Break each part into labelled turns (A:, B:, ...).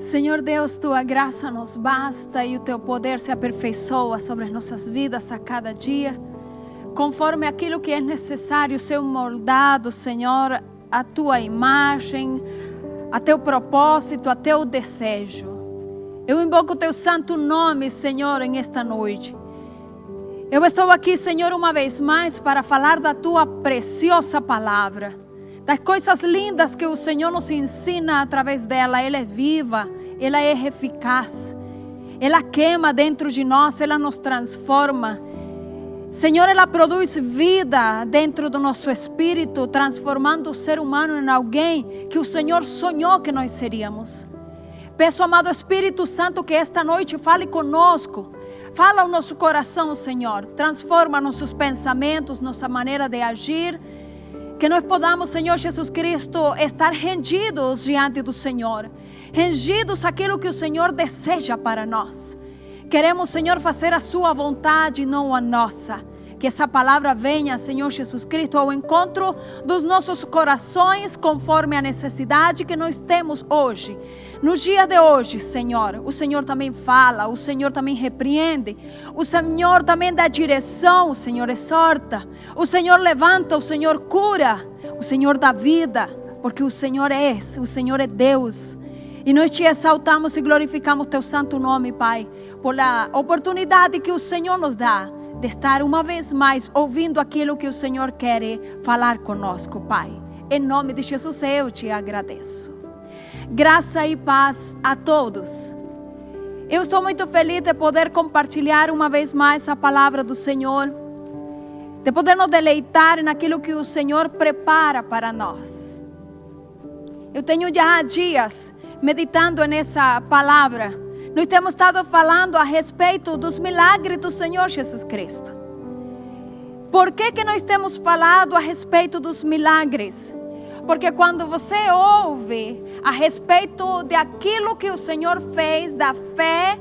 A: Senhor Deus, tua graça nos basta e o teu poder se aperfeiçoa sobre as nossas vidas a cada dia, conforme aquilo que é necessário ser moldado, Senhor, a tua imagem, a teu propósito, a teu desejo. Eu invoco o teu santo nome, Senhor, em esta noite. Eu estou aqui, Senhor, uma vez mais para falar da tua preciosa palavra, das coisas lindas que o Senhor nos ensina através dela. Ela é viva, ela é eficaz, ela queima dentro de nós, ela nos transforma. Senhor, ela produz vida dentro do nosso espírito, transformando o ser humano em alguém que o Senhor sonhou que nós seríamos. Peço, amado Espírito Santo, que esta noite fale conosco. Fala ao nosso coração, Senhor. Transforma nossos pensamentos, nossa maneira de agir. Que nós podamos, Senhor Jesus Cristo, estar rendidos diante do Senhor. Rendidos àquilo que o Senhor deseja para nós. Queremos, Senhor, fazer a sua vontade, não a nossa. Que essa palavra venha, Senhor Jesus Cristo, ao encontro dos nossos corações, conforme a necessidade que nós temos hoje. No dia de hoje, Senhor, o Senhor também fala, o Senhor também repreende, o Senhor também dá direção, o Senhor exorta, o Senhor levanta, o Senhor cura, o Senhor dá vida, porque o Senhor é Deus. E nós te exaltamos e glorificamos teu santo nome, Pai, por a oportunidade que o Senhor nos dá de estar uma vez mais ouvindo aquilo que o Senhor quer falar conosco, Pai. Em nome de Jesus eu te agradeço. Graça e paz a todos. Eu estou muito feliz de poder compartilhar uma vez mais a palavra do Senhor, de poder nos deleitar naquilo que o Senhor prepara para nós. Eu tenho já dias meditando nessa palavra. Nós temos estado falando a respeito dos milagres do Senhor Jesus Cristo. Por que nós temos falado a respeito dos milagres? Porque quando você ouve a respeito de aquilo que o Senhor fez, da fé,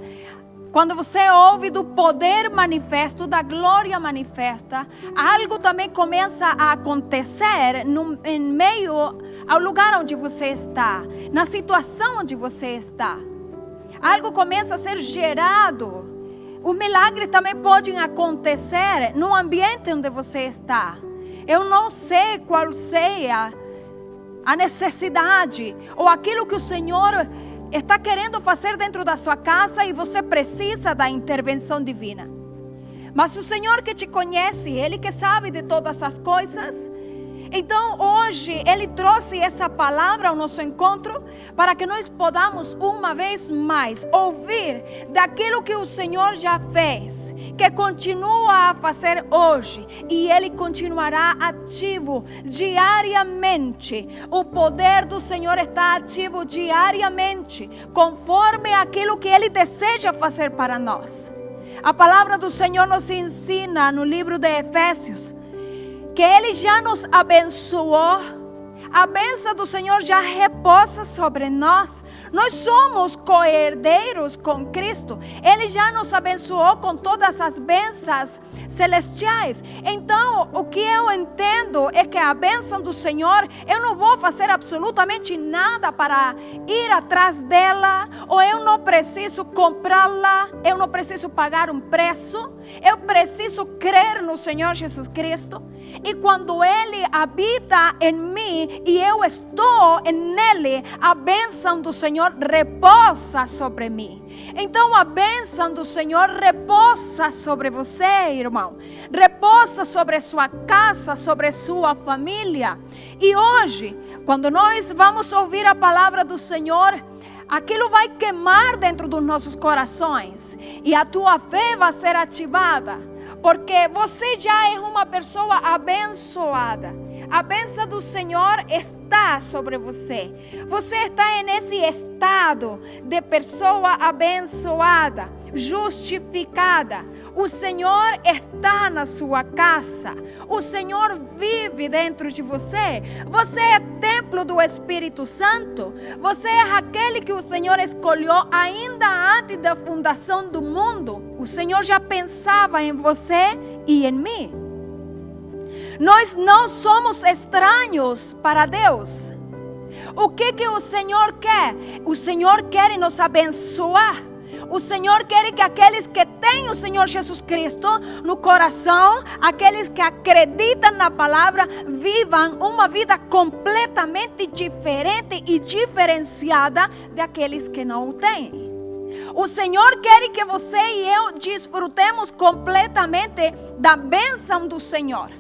A: quando você ouve do poder manifesto, da glória manifesta, algo também começa a acontecer em meio ao lugar onde você está, na situação onde você está. Algo começa a ser gerado. O milagre também pode acontecer no ambiente onde você está. Eu não sei qual seja a necessidade ou aquilo que o Senhor está querendo fazer dentro da sua casa e você precisa da intervenção divina. Mas o Senhor que te conhece, Ele que sabe de todas as coisas. Então hoje Ele trouxe essa palavra ao nosso encontro para que nós podamos uma vez mais ouvir daquilo que o Senhor já fez, que continua a fazer hoje e Ele continuará ativo diariamente. O poder do Senhor está ativo diariamente, conforme aquilo que Ele deseja fazer para nós. A palavra do Senhor nos ensina no livro de Efésios que Ele já nos abençoou. A bênção do Senhor já repousa sobre nós. Nós somos co-herdeiros com Cristo. Ele já nos abençoou com todas as bênçãos celestiais. Então, o que eu entendo é que a bênção do Senhor, eu não vou fazer absolutamente nada para ir atrás dela, ou eu não preciso comprá-la, eu não preciso pagar um preço. Eu preciso crer no Senhor Jesus Cristo. E quando Ele habita em mim e eu estou nele, a bênção do Senhor repousa sobre mim. Então a bênção do Senhor repousa sobre você, irmão. Repousa sobre sua casa, sobre sua família. E hoje, quando nós vamos ouvir a palavra do Senhor, aquilo vai queimar dentro dos nossos corações e a tua fé vai ser ativada, porque você já é uma pessoa abençoada. A bênção do Senhor está sobre você. Você está nesse estado de pessoa abençoada, justificada. O Senhor está na sua casa. O Senhor vive dentro de você. Você é templo do Espírito Santo. Você é aquele que o Senhor escolheu ainda antes da fundação do mundo. O Senhor já pensava em você e em mim. Nós não somos estranhos para Deus. O que o Senhor quer? O Senhor quer nos abençoar. O Senhor quer que aqueles que têm o Senhor Jesus Cristo no coração, aqueles que acreditam na palavra, vivam uma vida completamente diferente e diferenciada daqueles que não o têm. O Senhor quer que você e eu desfrutemos completamente da bênção do Senhor.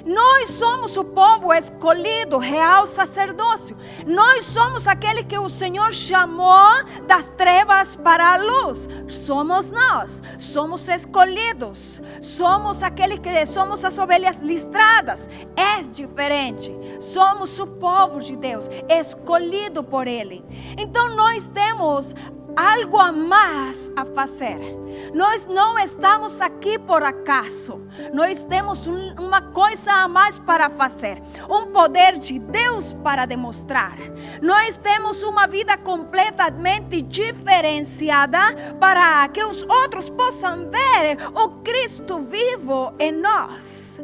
A: Nós somos o povo escolhido, real sacerdócio. Nós somos aquele que o Senhor chamou das trevas para a luz. Somos nós, somos escolhidos. Somos aquele que somos as ovelhas listradas. É diferente. Somos o povo de Deus, escolhido por Ele. Então nós temos algo a mais a fazer. Nós não estamos aqui por acaso. Nós temos uma coisa a mais para fazer. Um poder de Deus para demonstrar. Nós temos uma vida completamente diferenciada para que os outros possam ver o Cristo vivo em nós.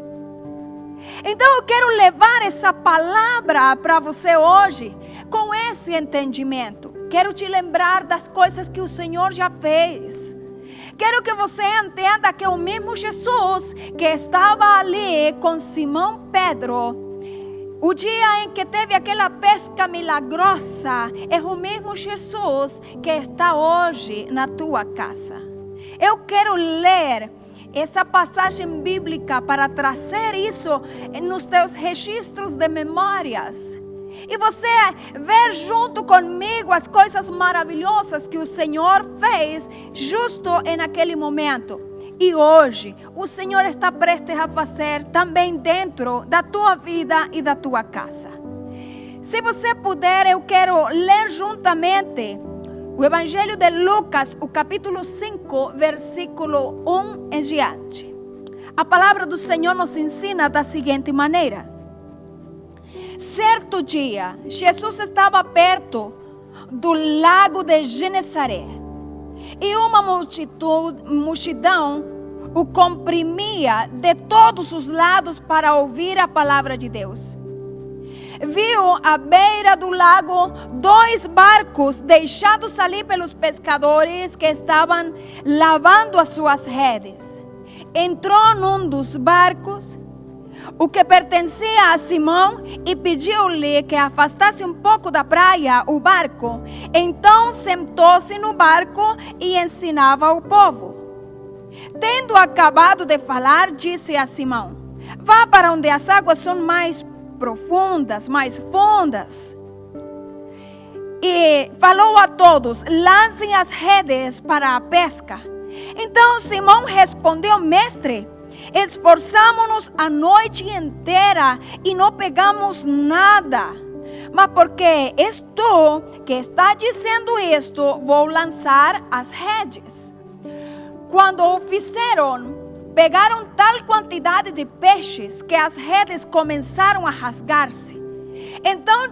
A: Então eu quero levar essa palavra para você hoje com esse entendimento. Quero te lembrar das coisas que o Senhor já fez. Quero que você entenda que o mesmo Jesus que estava ali com Simão Pedro, o dia em que teve aquela pesca milagrosa, é o mesmo Jesus que está hoje na tua casa. Eu quero ler essa passagem bíblica para trazer isso nos teus registros de memórias. E você ver junto comigo as coisas maravilhosas que o Senhor fez justo naquele momento. E hoje o Senhor está prestes a fazer também dentro da tua vida e da tua casa. Se você puder, eu quero ler juntamente o Evangelho de Lucas, o capítulo 5, versículo 1 em diante. A palavra do Senhor nos ensina da seguinte maneira. Certo dia, Jesus estava perto do lago de Genezaré e uma multidão o comprimia de todos os lados para ouvir a palavra de Deus. Viu à beira do lago 2 barcos deixados ali pelos pescadores que estavam lavando as suas redes. Entrou num dos barcos, o que pertencia a Simão, e pediu-lhe que afastasse um pouco da praia o barco. Então sentou-se no barco e ensinava o povo. Tendo acabado de falar, disse a Simão: vá para onde as águas são mais profundas, mais fundas. E falou a todos: lancem as redes para a pesca. Então Simão respondeu: mestre, esforçamo-nos a noite inteira e não pegamos nada. Mas porque és tu que está dizendo isto, vou lançar as redes. Quando o fizeram, pegaram tal quantidade de peixes que as redes começaram a rasgar-se. Então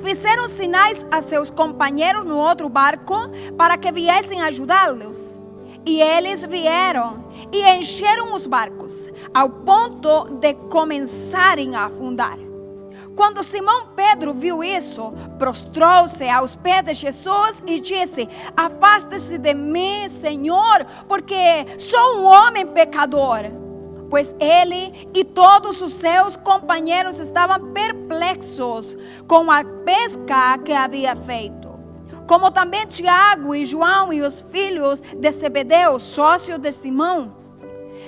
A: fizeram sinais a seus companheiros no outro barco para que viessem ajudá-los. E eles vieram e encheram os barcos, ao ponto de começarem a afundar. Quando Simão Pedro viu isso, prostrou-se aos pés de Jesus e disse: afaste-se de mim, Senhor, porque sou um homem pecador. Pois ele e todos os seus companheiros estavam perplexos com a pesca que havia feito. Como também Tiago e João e os filhos de Zebedeu, sócios de Simão.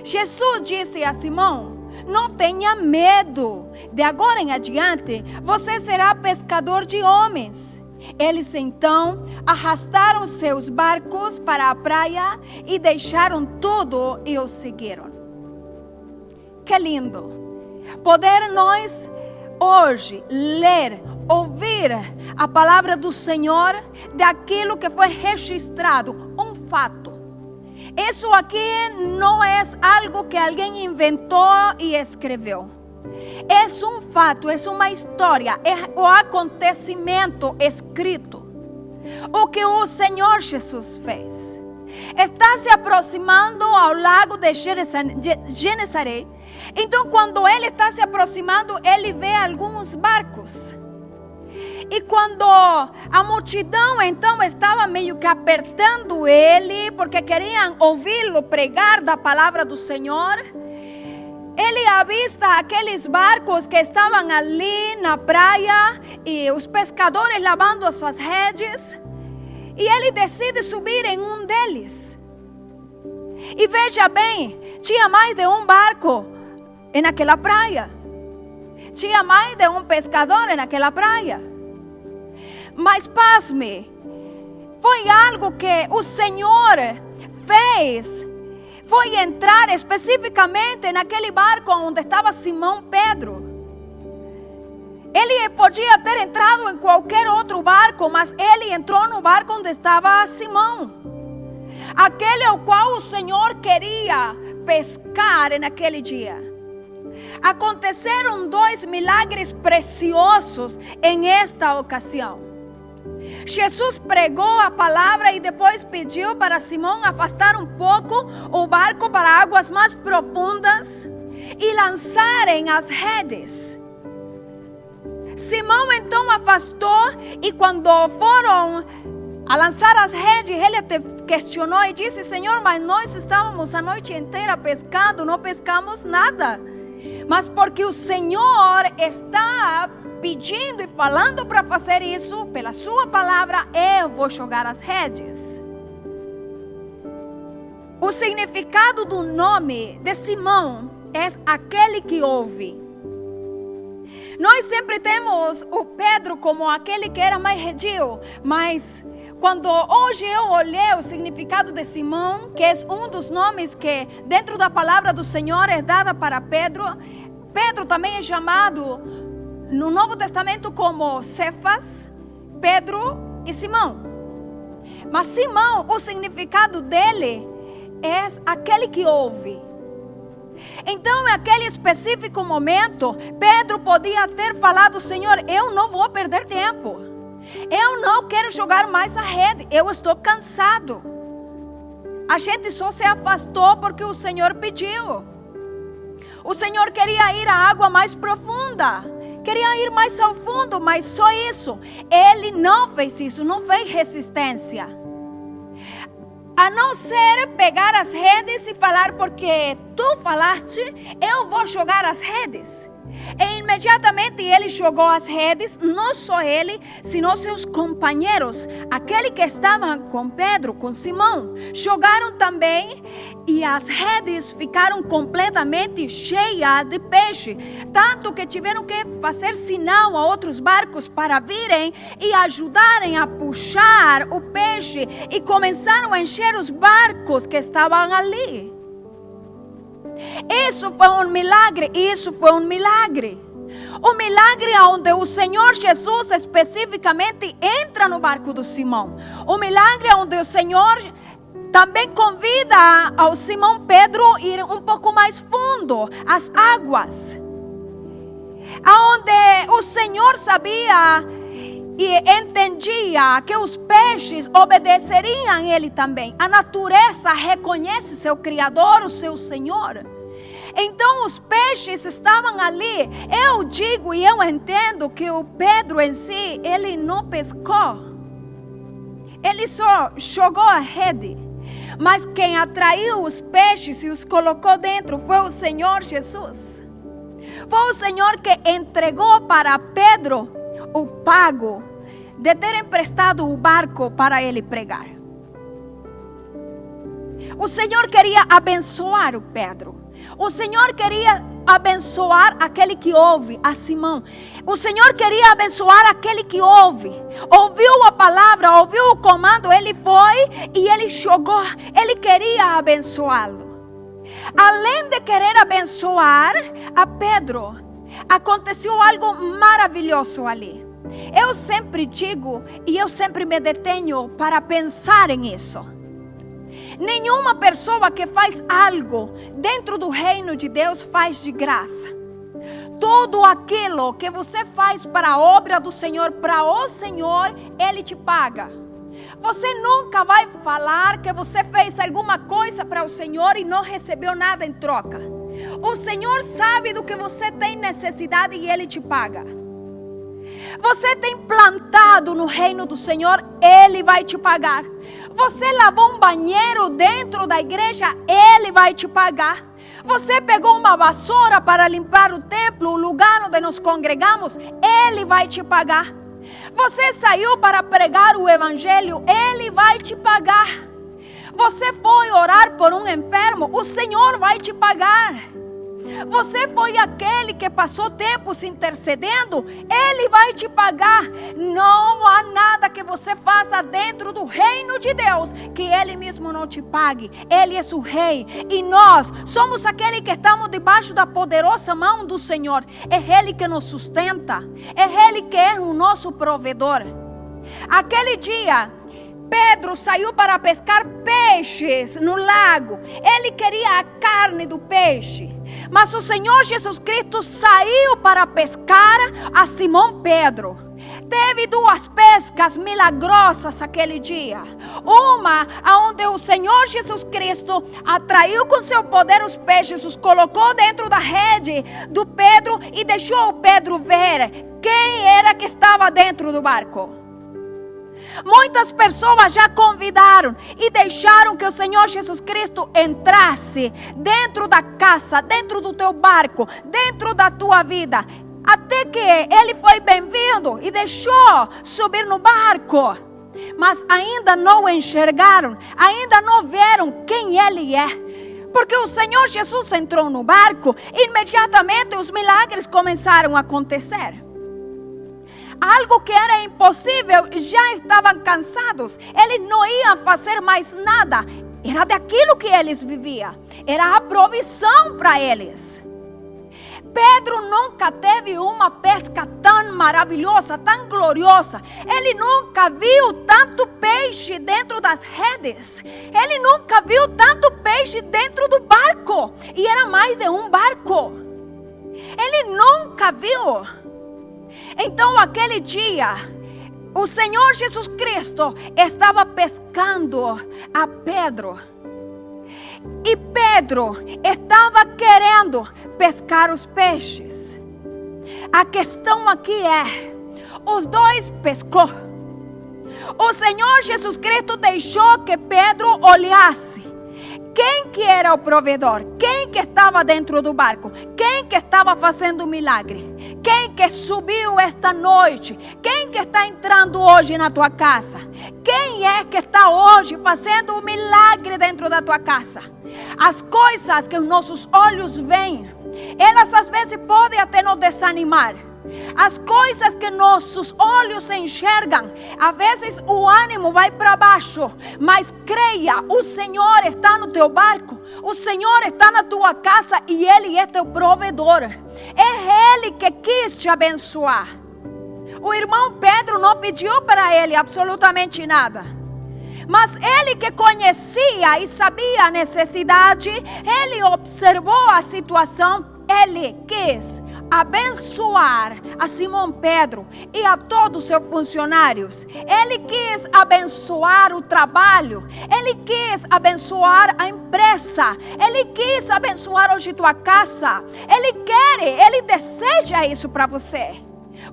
A: Jesus disse a Simão: não tenha medo, de agora em adiante você será pescador de homens. Eles então arrastaram seus barcos para a praia e deixaram tudo e os seguiram. Que lindo poder nós hoje ler, ouvir a palavra do Senhor, daquilo que foi registrado, um fato. Isso aqui não é algo que alguém inventou e escreveu. É um fato, é uma história, é o acontecimento escrito. O que o Senhor Jesus fez. está se aproximando ao lago de Genesaré. Então, quando ele está se aproximando, ele vê alguns barcos. E quando a multidão então estava meio que apertando ele, porque queriam ouvi-lo pregar da palavra do Senhor, ele avista aqueles barcos que estavam ali na praia e os pescadores lavando as suas redes. E ele decide subir em um deles. E veja bem, tinha mais de um barco naquela praia. Tinha mais de um pescador naquela praia. Mas pasme, foi algo que o Senhor fez. Foi entrar especificamente naquele barco onde estava Simão Pedro. Ele podia ter entrado em qualquer outro barco, mas ele entrou no barco onde estava Simão. Aquele ao qual o Senhor queria pescar naquele dia. Aconteceram 2 milagres preciosos em esta ocasião. Jesus pregou a palavra e depois pediu para Simão afastar um pouco o barco para águas mais profundas e lançarem as redes. Simão então afastou, e quando foram a lançar as redes, ele te questionou e disse: Senhor, mas nós estávamos a noite inteira pescando, não pescamos nada. Mas porque o Senhor está pedindo e falando para fazer isso, pela sua palavra, eu vou jogar as redes. O significado do nome de Simão é aquele que ouve. Nós sempre temos o Pedro como aquele que era mais redio, mas quando hoje eu olhei o significado de Simão, que é um dos nomes que dentro da palavra do Senhor é dada para Pedro, Pedro também é chamado no Novo Testamento como Cefas, Pedro e Simão. Mas Simão, o significado dele é aquele que ouve. Então, naquele específico momento, Pedro podia ter falado: Senhor, eu não vou perder tempo. Eu não quero jogar mais a rede. Eu estou cansado. A gente só se afastou porque o Senhor pediu. O Senhor queria ir à água mais profunda. Queria ir mais ao fundo, mas só isso. Ele não fez isso, não fez resistência. A não ser pegar as redes e falar: porque tu falaste, eu vou jogar as redes. E imediatamente ele jogou as redes, não só ele, sino seus companheiros, aquele que estava com Pedro, com Simão, jogaram também, e as redes ficaram completamente cheias de peixe, tanto que tiveram que fazer sinal a outros barcos para virem e ajudarem a puxar o peixe, e começaram a encher os barcos que estavam ali. Isso foi um milagre, isso foi um milagre. O milagre onde o Senhor Jesus especificamente entra no barco do Simão. O milagre onde o Senhor também convida ao Simão Pedro a ir um pouco mais fundo, as águas. Onde o Senhor sabia e entendia que os peixes obedeceriam a ele também. A natureza reconhece seu Criador, o seu Senhor. Então os peixes estavam ali. Eu digo e eu entendo que o Pedro em si, ele não pescou. Ele só jogou a rede. Mas quem atraiu os peixes e os colocou dentro foi o Senhor Jesus. Foi o Senhor que entregou para Pedro o pago de ter emprestado o barco para ele pregar. O Senhor queria abençoar o Pedro. O Senhor queria abençoar aquele que ouve, a Simão. O Senhor queria abençoar aquele que ouve. Ouviu a palavra, ouviu o comando, ele foi e ele jogou. Ele queria abençoá-lo. Além de querer abençoar a Pedro, aconteceu algo maravilhoso ali. Eu sempre digo e eu sempre me detenho para pensar em isso. Nenhuma pessoa que faz algo dentro do reino de Deus faz de graça. Tudo aquilo que você faz para a obra do Senhor, para o Senhor, Ele te paga. Você nunca vai falar que você fez alguma coisa para o Senhor e não recebeu nada em troca. O Senhor sabe do que você tem necessidade e Ele te paga. Você tem plantado no reino do Senhor, Ele vai te pagar. Você lavou um banheiro dentro da igreja, Ele vai te pagar. Você pegou uma vassoura para limpar o templo, o lugar onde nos congregamos, Ele vai te pagar. Você saiu para pregar o evangelho, Ele vai te pagar. Você foi orar por um enfermo, o Senhor vai te pagar. Você foi aquele que passou tempos intercedendo, Ele vai te pagar. Não há nada que você faça dentro do reino de Deus que Ele mesmo não te pague. Ele é o Rei e nós somos aquele que estamos debaixo da poderosa mão do Senhor. É Ele que nos sustenta, é Ele que é o nosso provedor. Aquele dia Pedro saiu para pescar peixes no lago. Ele queria a carne do peixe. Mas o Senhor Jesus Cristo saiu para pescar a Simão Pedro. Teve duas pescas milagrosas aquele dia. Uma onde o Senhor Jesus Cristo atraiu com seu poder os peixes, os colocou dentro da rede do Pedro e deixou o Pedro ver quem era que estava dentro do barco. Muitas pessoas já convidaram e deixaram que o Senhor Jesus Cristo entrasse dentro da casa, dentro do teu barco, dentro da tua vida. Até que Ele foi bem-vindo e deixou subir no barco. Mas ainda não o enxergaram, ainda não viram quem Ele é. Porque o Senhor Jesus entrou no barco, imediatamente os milagres começaram a acontecer. Algo que era impossível, já estavam cansados. Eles não iam fazer mais nada. Era daquilo que eles viviam. Era a provisão para eles. Pedro nunca teve uma pesca tão maravilhosa, tão gloriosa. Ele nunca viu tanto peixe dentro das redes. Ele nunca viu tanto peixe dentro do barco. E era mais de um barco. Ele nunca viu. Então aquele dia, o Senhor Jesus Cristo estava pescando a Pedro. E Pedro estava querendo pescar os peixes. A questão aqui é, os dois pescou. O Senhor Jesus Cristo deixou que Pedro olhasse. Quem que era o provedor? Quem que estava dentro do barco? Quem que estava fazendo o milagre? Quem que subiu esta noite? Quem que está entrando hoje na tua casa? Quem é que está hoje fazendo o milagre dentro da tua casa? As coisas que os nossos olhos veem, elas às vezes podem até nos desanimar. As coisas que nossos olhos enxergam, às vezes o ânimo vai para baixo. Mas creia, o Senhor está no teu barco, o Senhor está na tua casa e Ele é teu provedor. É Ele que quis te abençoar. O irmão Pedro não pediu para ele absolutamente nada. Mas ele que conhecia e sabia a necessidade, ele observou a situação, ele quis abençoar a Simão Pedro e a todos os seus funcionários. Ele quis abençoar o trabalho. Ele quis abençoar a empresa. Ele quis abençoar hoje tua casa. Ele deseja isso para você.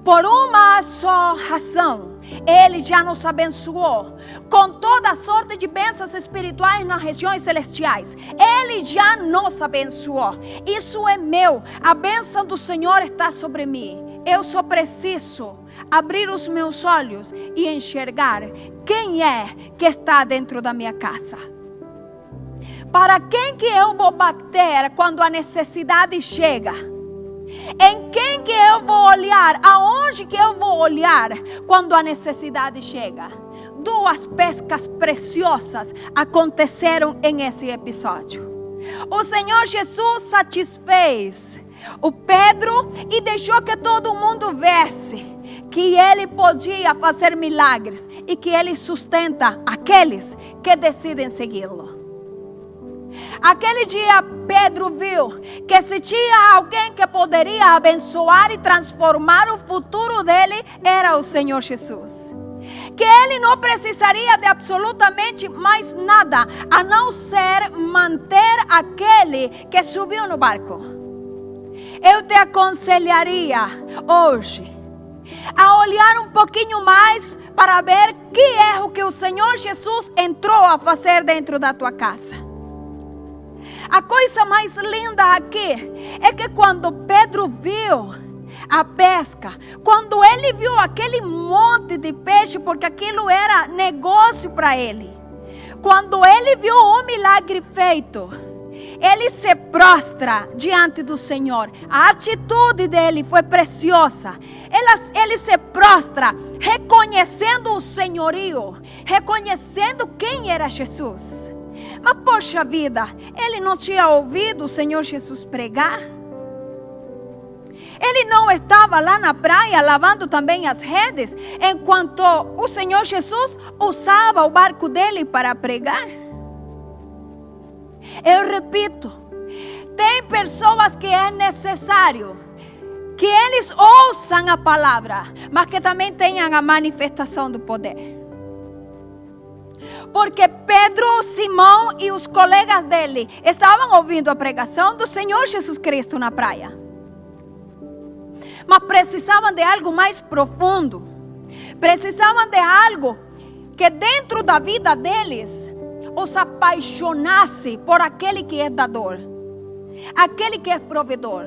A: Por uma só razão, Ele já nos abençoou com toda sorte de bênçãos espirituais nas regiões celestiais. Ele já nos abençoou. Isso é meu. A bênção do Senhor está sobre mim. Eu só preciso abrir os meus olhos e enxergar quem é que está dentro da minha casa. Para quem que eu vou bater quando a necessidade chega? Em quem que eu vou olhar? Aonde que eu vou olhar quando a necessidade chega? Duas pescas preciosas aconteceram em esse episódio. O Senhor Jesus satisfez o Pedro e deixou que todo mundo visse que Ele podia fazer milagres e que Ele sustenta aqueles que decidem segui-lo. Aquele dia Pedro viu que se tinha alguém que poderia abençoar e transformar o futuro dele, era o Senhor Jesus. que ele não precisaria de absolutamente mais nada, a não ser manter aquele que subiu no barco. Eu te aconselharia hoje a olhar um pouquinho mais para ver que é o que o Senhor Jesus entrou a fazer dentro da tua casa. A coisa mais linda aqui é que quando Pedro viu a pesca, quando ele viu aquele monte de peixe, porque aquilo era negócio para ele, quando ele viu o milagre feito, ele se prostra diante do Senhor. A atitude dele foi preciosa. Ele se prostra reconhecendo o senhorio, reconhecendo quem era Jesus. Mas poxa vida, ele não tinha ouvido o Senhor Jesus pregar? Ele não estava lá na praia lavando também as redes, enquanto o Senhor Jesus usava o barco dele para pregar? Eu repito, tem pessoas que é necessário que eles ouçam a palavra, mas que também tenham a manifestação do poder. Porque Pedro, Simão e os colegas dele estavam ouvindo a pregação do Senhor Jesus Cristo na praia, mas precisavam de algo mais profundo. Precisavam de algo que dentro da vida deles os apaixonasse por aquele que é dador, aquele que é provedor.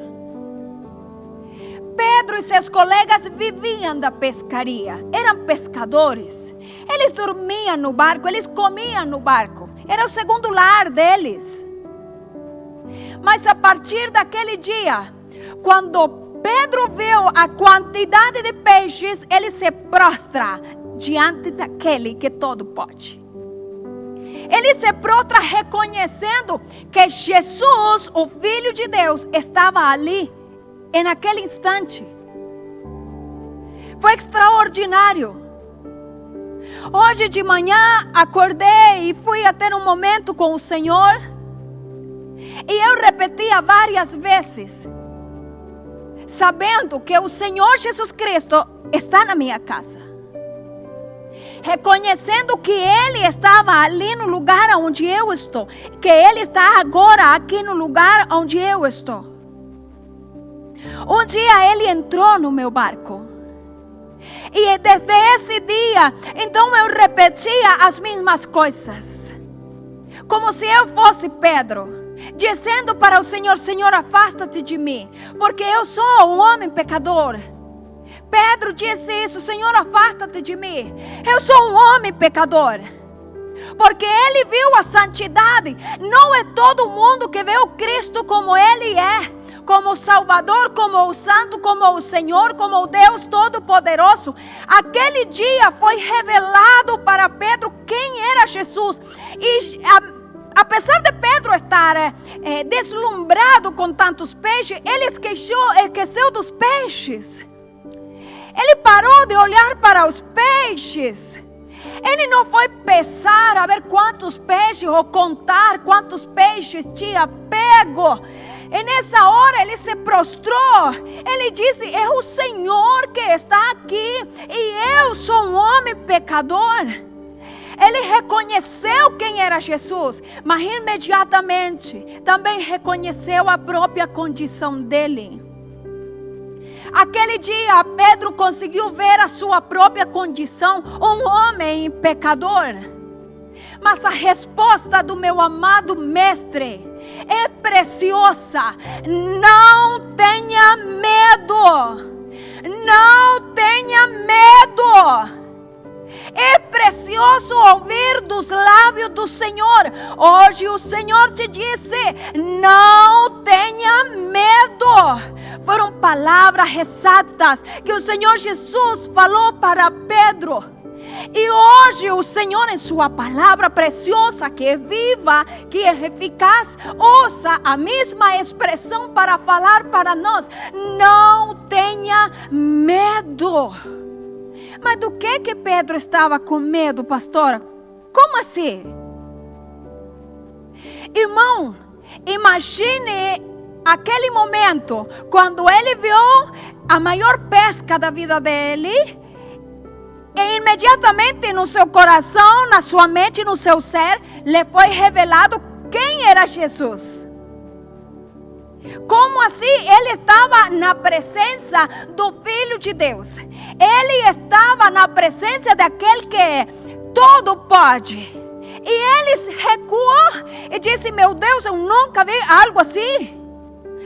A: Pedro e seus colegas viviam da pescaria, eram pescadores. Eles dormiam no barco, eles comiam no barco, era o segundo lar deles. Mas a partir daquele dia, quando Pedro viu a quantidade de peixes, ele se prostra diante daquele que todo pode. Ele se prostra reconhecendo que Jesus, o Filho de Deus, estava ali, naquele instante. Foi extraordinário. Hoje de manhã acordei e fui a ter um momento com o Senhor. E eu repetia várias vezes, sabendo que o Senhor Jesus Cristo está na minha casa, reconhecendo que Ele estava ali no lugar onde eu estou, que Ele está agora aqui no lugar onde eu estou. Um dia Ele entrou no meu barco, e desde esse dia, então eu repetia as mesmas coisas, como se eu fosse Pedro, dizendo para o Senhor: Senhor, afasta-te de mim, porque eu sou um homem pecador. Pedro disse isso: Senhor, afasta-te de mim, eu sou um homem pecador. Porque ele viu a santidade. Não é todo mundo que vê o Cristo como Ele é, como o Salvador, como o Santo, como o Senhor, como o Deus Todo-Poderoso. Aquele dia foi revelado para Pedro quem era Jesus. E apesar de Pedro estar deslumbrado com tantos peixes, ele esqueceu dos peixes. Ele parou de olhar para os peixes. Ele não foi pesar a ver quantos peixes ou contar quantos peixes tinha pego. E nessa hora ele se prostrou. Ele disse: é o Senhor que está aqui e eu sou um homem pecador. Ele reconheceu quem era Jesus, mas imediatamente também reconheceu a própria condição dele. Aquele dia Pedro conseguiu ver a sua própria condição, um homem pecador. Mas a resposta do meu amado mestre é preciosa. Não tenha medo. Não tenha medo. É precioso ouvir dos lábios do Senhor. Hoje o Senhor te disse: não tenha medo. Foram palavras exatas que o Senhor Jesus falou para Pedro. E hoje o Senhor, em sua palavra preciosa, que é viva, que é eficaz, usa a mesma expressão para falar para nós: não tenha medo. Mas do que Pedro estava com medo, pastora? Como assim? Irmão, imagine aquele momento, quando ele viu a maior pesca da vida dele, E imediatamente no seu coração, na sua mente, no seu ser, lhe foi revelado quem era Jesus. Como assim? Ele estava na presença do Filho de Deus. Ele estava na presença daquele que tudo pode. E ele recuou e disse: meu Deus, eu nunca vi algo assim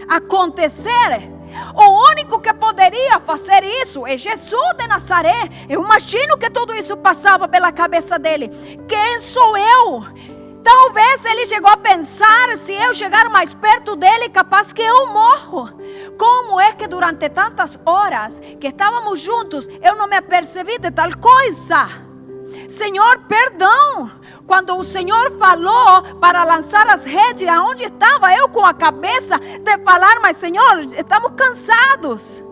A: acontecer. O único que poderia fazer isso é Jesus de Nazaré. Eu imagino que tudo isso passava pela cabeça dele. Quem sou eu? Talvez ele chegou a pensar: se eu chegar mais perto dele, capaz que eu morro. Como é que durante tantas horas que estávamos juntos, eu não me apercebi de tal coisa? Senhor, perdão. Quando o Senhor falou para lançar as redes, aonde estava eu com a cabeça de falar: mas Senhor, estamos cansados.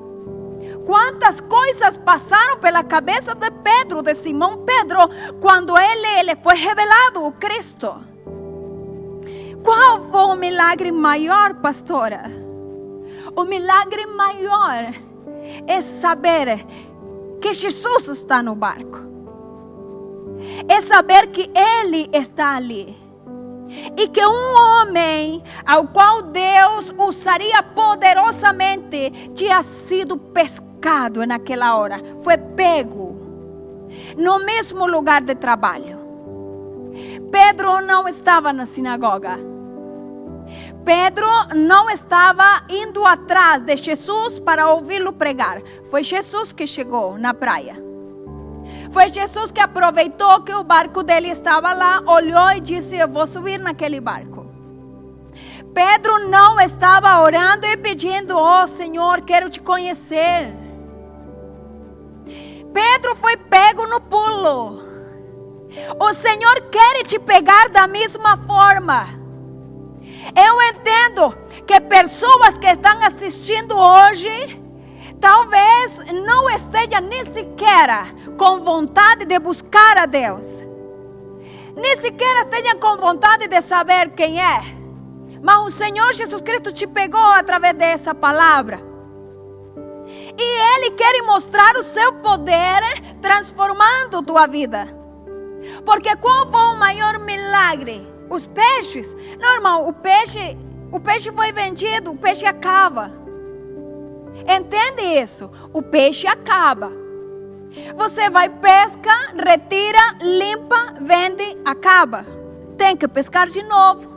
A: Quantas coisas passaram pela cabeça de Pedro, de Simão Pedro, quando ele foi revelado o Cristo. Qual foi o milagre maior, pastora? O milagre maior é saber que Jesus está no barco. É saber que Ele está ali. E que um homem ao qual Deus usaria poderosamente tinha sido pescado naquela hora. Foi pego no mesmo lugar de trabalho. Pedro não estava na sinagoga. Pedro não estava indo atrás de Jesus para ouvi-lo pregar. Foi Jesus que chegou na praia. Foi Jesus que aproveitou que o barco dele estava lá, olhou e disse: eu vou subir naquele barco. Pedro não estava orando e pedindo: oh Senhor, quero te conhecer. Pedro foi pego no pulo. O Senhor quer te pegar da mesma forma. Eu entendo que pessoas que estão assistindo hoje talvez não estejam nem sequer com vontade de buscar a Deus. Nem sequer estejam com vontade de saber quem é. Mas o Senhor Jesus Cristo te pegou através dessa palavra. E Ele quer mostrar o seu poder transformando tua vida. Porque qual foi o maior milagre? Os peixes. Não, irmão, o peixe foi vendido, o peixe acaba. Entende isso? O peixe acaba. Você vai, pesca, retira, limpa, vende, acaba. Tem que pescar de novo.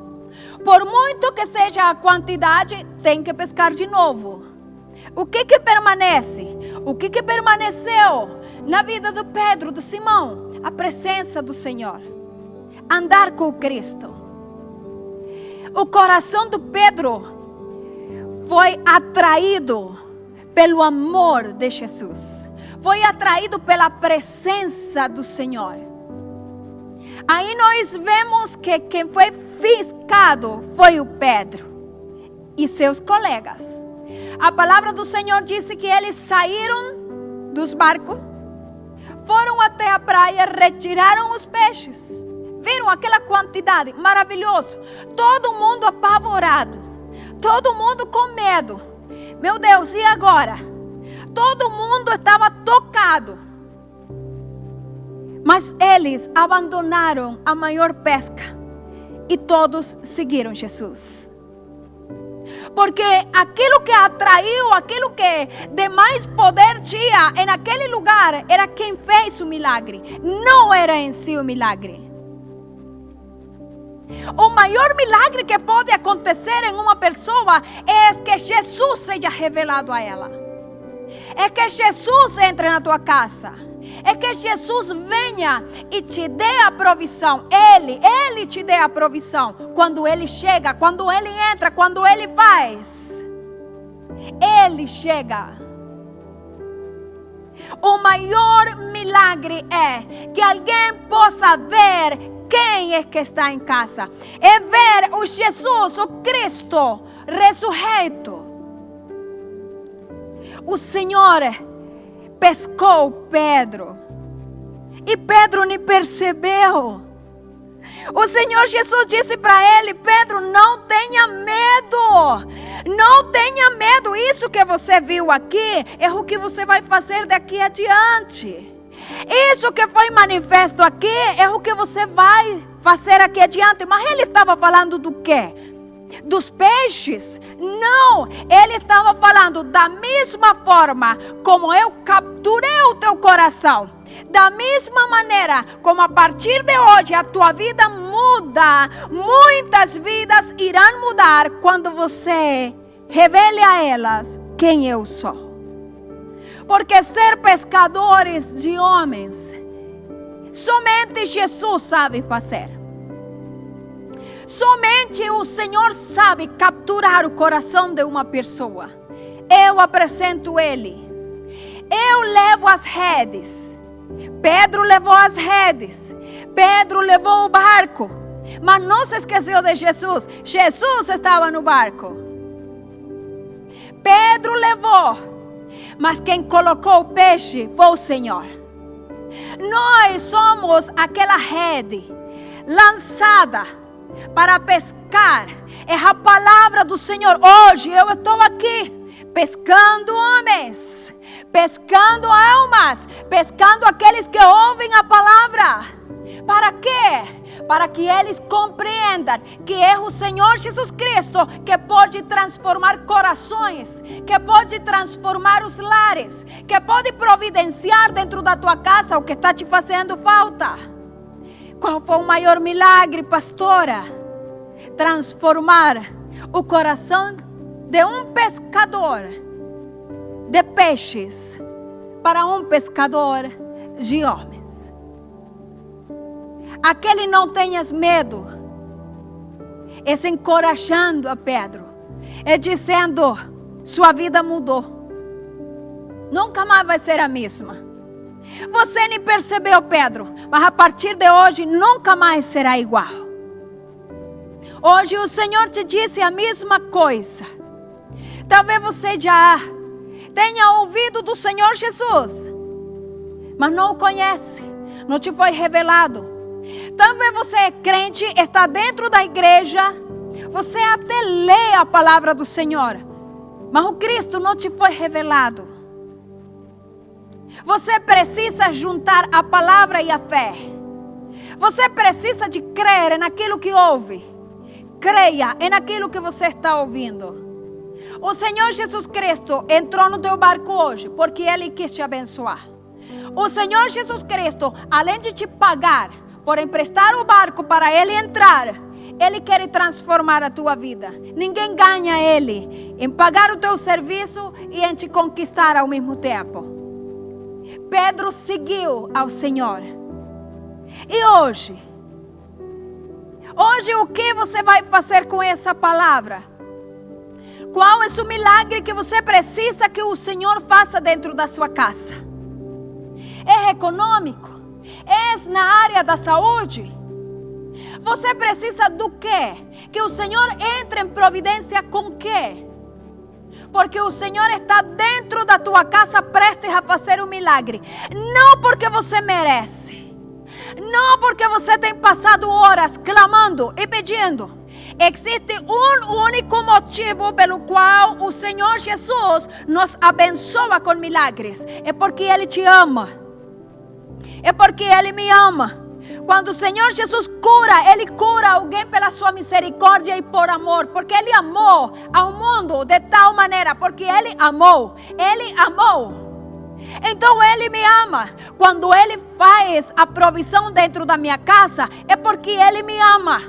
A: Por muito que seja a quantidade, tem que pescar de novo. O que permanece? O que permaneceu na vida do Pedro, do Simão? A presença do Senhor. Andar com Cristo. O coração do Pedro foi atraído pelo amor de Jesus. Foi atraído pela presença do Senhor. Aí nós vemos que quem foi fiscado foi o Pedro e seus colegas. A palavra do Senhor disse que eles saíram dos barcos, foram até a praia, retiraram os peixes. Viram aquela quantidade, maravilhoso. Todo mundo apavorado, todo mundo com medo. Meu Deus, e agora? Todo mundo estava tocado. Mas eles abandonaram a maior pesca e todos seguiram Jesus. Porque aquilo que atraiu, aquilo que de mais poder tinha naquele lugar, era quem fez o milagre. Não era em si o milagre. O maior milagre que pode acontecer em uma pessoa é que Jesus seja revelado a ela. É que Jesus entre na tua casa. É que Jesus venha e te dê a provisão. Ele te dê a provisão. Quando Ele chega, quando Ele entra, quando Ele faz. Ele chega. O maior milagre é que alguém possa ver quem é que está em casa. É ver o Jesus, o Cristo ressurreto. O Senhor pescou Pedro. E Pedro nem percebeu. O Senhor Jesus disse para ele: Pedro, não tenha medo. Não tenha medo. Isso que você viu aqui é o que você vai fazer daqui adiante. Isso que foi manifesto aqui é o que você vai fazer aqui adiante. Mas ele estava falando do quê? Dos peixes? Não, ele estava falando da mesma forma como eu capturei o teu coração. Da mesma maneira como a partir de hoje a tua vida muda, muitas vidas irão mudar quando você revele a elas quem eu sou. Porque ser pescadores de homens, somente Jesus sabe fazer. Somente o Senhor sabe capturar o coração de uma pessoa. Eu apresento Ele. Eu levo as redes. Pedro levou as redes. Pedro levou o barco. Mas não se esqueceu de Jesus. Jesus estava no barco. Pedro levou. Mas quem colocou o peixe foi o Senhor. Nós somos aquela rede lançada para pescar. É a palavra do Senhor. Hoje eu estou aqui pescando homens, pescando almas, pescando aqueles que ouvem a palavra. Para quê? Para que eles compreendam que é o Senhor Jesus Cristo que pode transformar corações, que pode transformar os lares, que pode providenciar dentro da tua casa o que está te fazendo falta. Qual foi o maior milagre, pastora? Transformar o coração de um pescador de peixes para um pescador de homens. Aquele não tenhas medo, é se encorajando a Pedro, é dizendo, sua vida mudou, nunca mais vai ser a mesma. Você nem percebeu, Pedro, mas a partir de hoje nunca mais será igual. Hoje o Senhor te disse a mesma coisa. Talvez você já tenha ouvido do Senhor Jesus, mas não o conhece, não te foi revelado. Talvez você é crente, está dentro da igreja, você até lê a palavra do Senhor, mas o Cristo não te foi revelado. Você precisa juntar a palavra e a fé. Você precisa de crer naquilo que ouve. Creia naquilo que você está ouvindo. O Senhor Jesus Cristo entrou no teu barco hoje porque Ele quis te abençoar. O Senhor Jesus Cristo, além de te pagar por emprestar o barco para Ele entrar, Ele quer transformar a tua vida. Ninguém ganha Ele em pagar o teu serviço e em te conquistar ao mesmo tempo. Pedro seguiu ao Senhor. E hoje o que você vai fazer com essa palavra? Qual é o milagre que você precisa que o Senhor faça dentro da sua casa? É econômico? É na área da saúde? Você precisa do quê? Que o Senhor entre em providência com quê? Porque o Senhor está dentro da tua casa prestes a fazer um milagre. Não porque você merece. Não porque você tem passado horas clamando e pedindo. Existe um único motivo pelo qual o Senhor Jesus nos abençoa com milagres. É porque Ele te ama. É porque Ele me ama. Quando o Senhor Jesus cura, Ele cura alguém pela sua misericórdia e por amor. Porque Ele amou ao mundo de tal maneira. Porque Ele amou. Ele amou. Então Ele me ama. Quando Ele faz a provisão dentro da minha casa, é porque Ele me ama.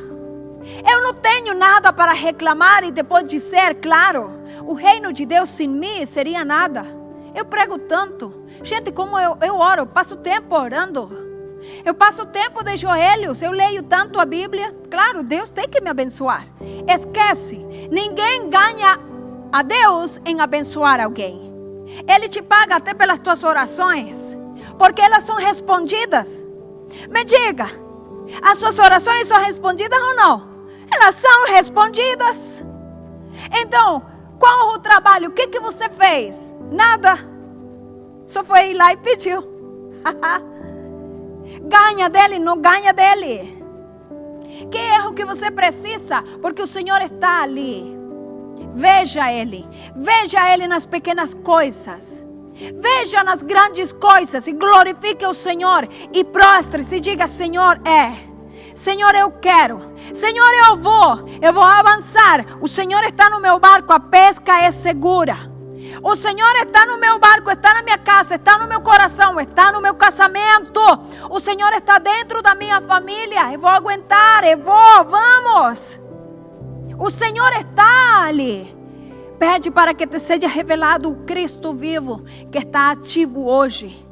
A: Eu não tenho nada para reclamar e depois dizer, claro, o reino de Deus sem mim seria nada. Eu prego tanto. Gente, como eu oro, eu passo tempo orando. Eu passo tempo de joelhos, eu leio tanto a Bíblia. Claro, Deus tem que me abençoar. Esquece, ninguém ganha a Deus em abençoar alguém. Ele te paga até pelas tuas orações, porque elas são respondidas. Me diga, as suas orações são respondidas ou não? Elas são respondidas. Então, qual o trabalho? O que você fez? Nada. Só foi ir lá e pediu. Ganha dele, não ganha dele. Que erro que você precisa? Porque o Senhor está ali. Veja Ele nas pequenas coisas. Veja nas grandes coisas e glorifique o Senhor. E prostre-se e diga: Senhor, Senhor, eu quero. Senhor, eu vou avançar. O Senhor está no meu barco, a pesca é segura. O Senhor está no meu barco, está na minha casa, está no meu coração, está no meu casamento. O Senhor está dentro da minha família. Eu vou aguentar, vamos. O Senhor está ali. Pede para que te seja revelado o Cristo vivo que está ativo hoje.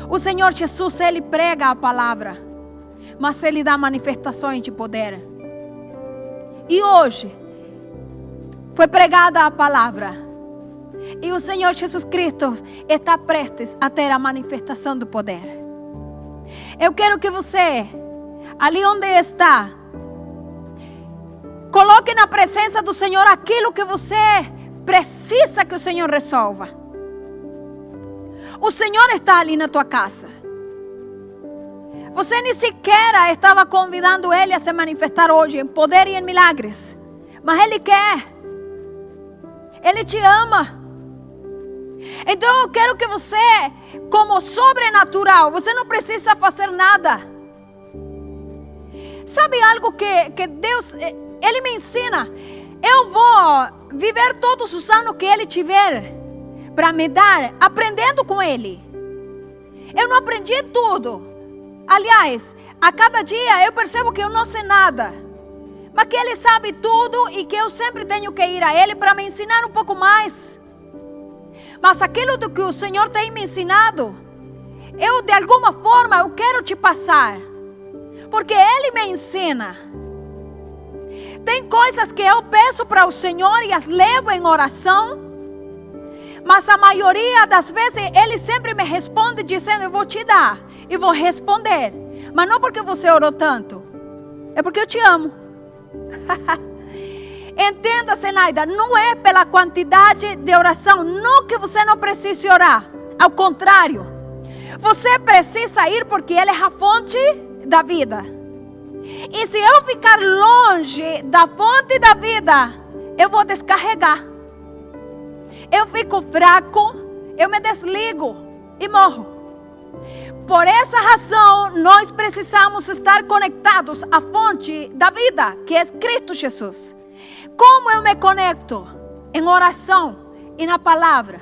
A: O Senhor Jesus, Ele prega a palavra, mas Ele dá manifestações de poder. E hoje foi pregada a palavra. E o Senhor Jesus Cristo está prestes a ter a manifestação do poder. Eu quero que você, ali onde está, coloque na presença do Senhor aquilo que você precisa que o Senhor resolva. O Senhor está ali na tua casa. Você nem sequer estava convidando Ele a se manifestar hoje em poder e em milagres. Mas Ele quer. Ele te ama. Então eu quero que você, como sobrenatural, você não precisa fazer nada. Sabe algo que Deus, Ele me ensina? Eu vou viver todos os anos que Ele tiver para me dar, aprendendo com Ele. Eu não aprendi tudo. Aliás, a cada dia eu percebo que eu não sei nada. Mas que Ele sabe tudo e que eu sempre tenho que ir a Ele para me ensinar um pouco mais. Mas aquilo do que o Senhor tem me ensinado, eu de alguma forma eu quero te passar. Porque Ele me ensina. Tem coisas que eu peço para o Senhor e as levo em oração. Mas a maioria das vezes Ele sempre me responde dizendo: eu vou te dar e vou responder. Mas não porque você orou tanto, é porque eu te amo. Entenda, Zenaida, não é pela quantidade de oração, não que você não precise orar. Ao contrário, você precisa ir porque Ele é a fonte da vida. E se eu ficar longe da fonte da vida, eu vou descarregar. Eu fico fraco, eu me desligo e morro. Por essa razão, nós precisamos estar conectados à fonte da vida, que é Cristo Jesus. Como eu me conecto? Em oração e na palavra.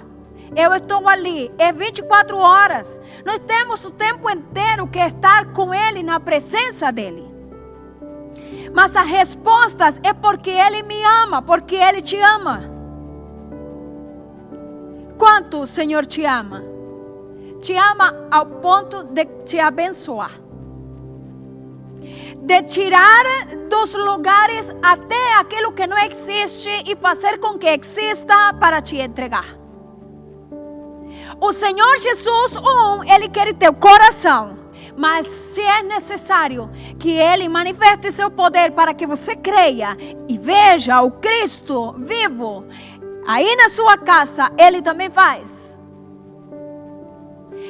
A: Eu estou ali, é 24 horas. Nós temos o tempo inteiro que estar com Ele, na presença dEle. Mas as respostas é porque Ele me ama, porque Ele te ama. Quanto o Senhor te ama? Te ama ao ponto de te abençoar. De tirar dos lugares até aquilo que não existe e fazer com que exista para te entregar. O Senhor Jesus, Ele quer teu coração. Mas se é necessário que Ele manifeste seu poder para que você creia e veja o Cristo vivo aí na sua casa, Ele também faz.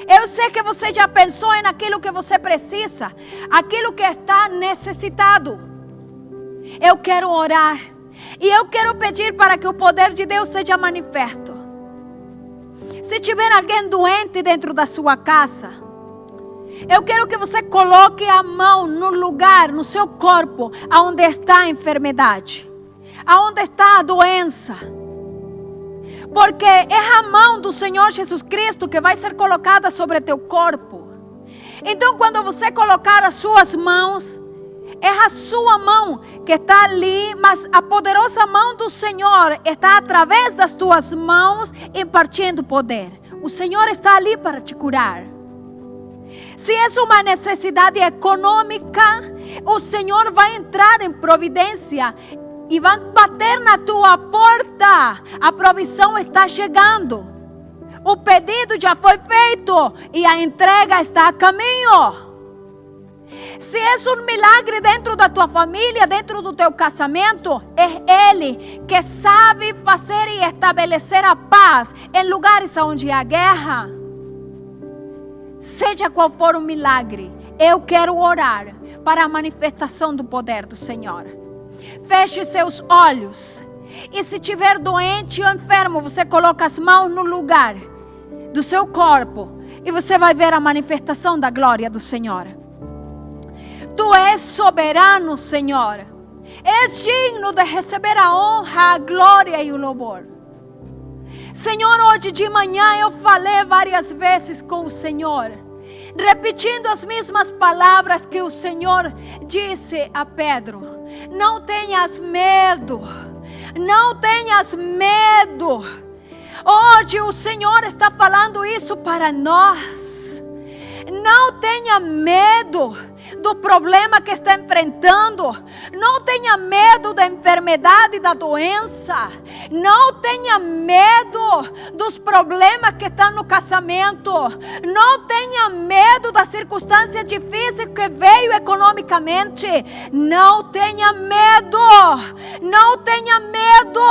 A: Eu sei que você já pensou naquilo que você precisa, aquilo que está necessitado. Eu quero orar e eu quero pedir para que o poder de Deus seja manifesto. Se tiver alguém doente dentro da sua casa, eu quero que você coloque a mão no lugar, no seu corpo, aonde está a enfermidade, aonde está a doença. Porque é a mão do Senhor Jesus Cristo que vai ser colocada sobre teu corpo. Então, quando você colocar as suas mãos, é a sua mão que está ali, mas a poderosa mão do Senhor está através das tuas mãos impartindo poder. O Senhor está ali para te curar. Se é uma necessidade econômica, o Senhor vai entrar em providência e vai bater na tua porta. A provisão está chegando. O pedido já foi feito e a entrega está a caminho. Se é um milagre dentro da tua família, dentro do teu casamento, é Ele que sabe fazer e estabelecer a paz em lugares onde há guerra. Seja qual for o milagre, eu quero orar para a manifestação do poder do Senhor. Feche seus olhos. E se estiver doente ou enfermo, você coloca as mãos no lugar. do seu corpo e você vai ver a manifestação da glória do Senhor. Tu és soberano, Senhor. És digno de receber a honra, a glória e o louvor. Senhor, hoje de manhã eu falei várias vezes com o Senhor, repetindo as mesmas palavras que o Senhor disse a Pedro. Não tenhas medo, não tenhas medo. Hoje o Senhor está falando isso para nós. Não tenha medo do problema que está enfrentando. Não tenha medo da enfermidade e da doença. Não tenha medo dos problemas que estão no casamento. Não tenha medo da circunstância difícil que veio economicamente. Não tenha medo. Não tenha medo.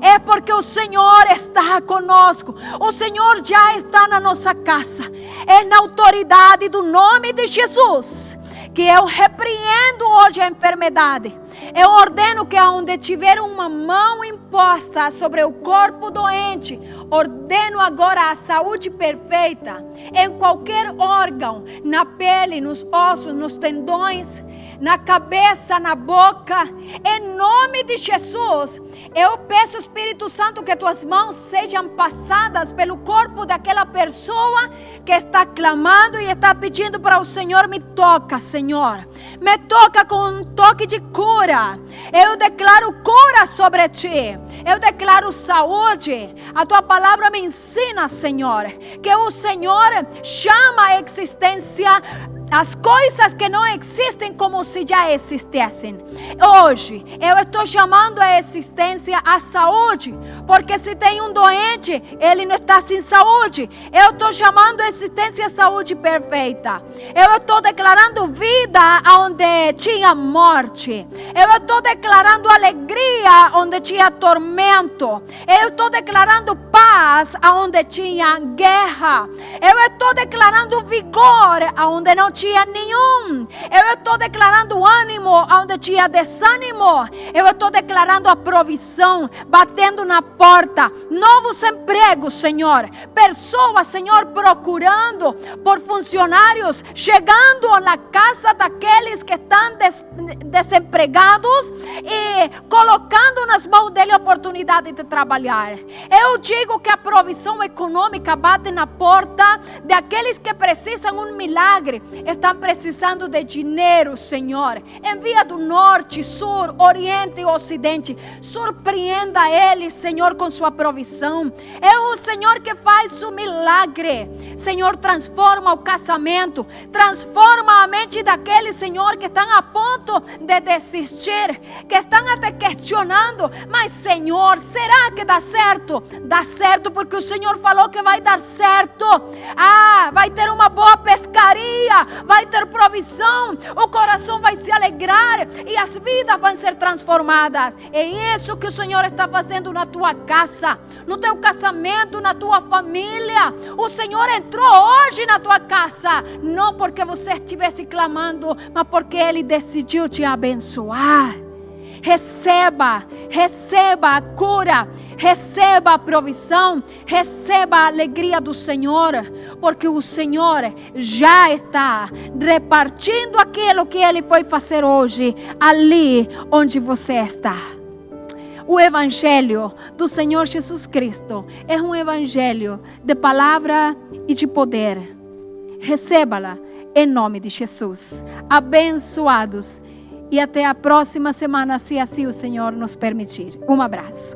A: É porque o Senhor está conosco. O Senhor já está na nossa casa. É na autoridade do nome de Jesus que eu repreendo hoje a enfermidade. Eu ordeno que onde tiver uma mão imposta sobre o corpo doente, ordeno agora a saúde perfeita em qualquer órgão, na pele, nos ossos, nos tendões, na cabeça, na boca. Em nome de Jesus, eu peço, Espírito Santo, que tuas mãos sejam passadas pelo corpo daquela pessoa que está clamando e está pedindo para o Senhor: me toca, Senhor. Me toca com um toque de cura. Eu declaro cura sobre ti. Eu declaro saúde. A tua palavra me ensina, Senhor, que o Senhor chama a existência as coisas que não existem como se já existissem. Hoje eu estou chamando a existência a saúde, porque se tem um doente, ele não está sem saúde. Eu estou chamando a existência a saúde perfeita. Eu estou declarando vida onde tinha morte. Eu estou declarando alegria onde tinha tormento. Eu estou declarando paz onde tinha guerra. Eu estou declarando vigor onde não tinha nenhum. Eu estou declarando ânimo onde tinha desânimo. Eu estou declarando a provisão batendo na porta. Novos empregos, Senhor. Pessoas, Senhor, procurando por funcionários, chegando na casa daqueles que estão desempregados e colocando nas mãos dele a oportunidade de trabalhar. Eu digo que a provisão econômica bate na porta daqueles que precisam um milagre. Estão precisando de dinheiro, Senhor. Envia do norte, sul, oriente e ocidente. Surpreenda eles, Senhor, com sua provisão. É o Senhor que faz o milagre. Senhor, transforma o casamento. Transforma a mente daqueles, Senhor, que estão a ponto de desistir, que estão até questionando. Mas, Senhor, será que dá certo? Dá certo porque o Senhor falou que vai dar certo. Vai ter uma boa pescaria, vai ter provisão, o coração vai se alegrar e as vidas vão ser transformadas. É isso que o Senhor está fazendo na tua casa, no teu casamento, na tua família. O Senhor entrou hoje na tua casa, não porque você estivesse clamando, mas porque Ele decidiu te abençoar. Receba a cura, receba a provisão, receba a alegria do Senhor, porque o Senhor já está repartindo aquilo que Ele foi fazer hoje, ali onde você está. O Evangelho do Senhor Jesus Cristo é um Evangelho de palavra e de poder. Receba-la em nome de Jesus. Abençoados. E até a próxima semana, se assim o Senhor nos permitir. Um abraço.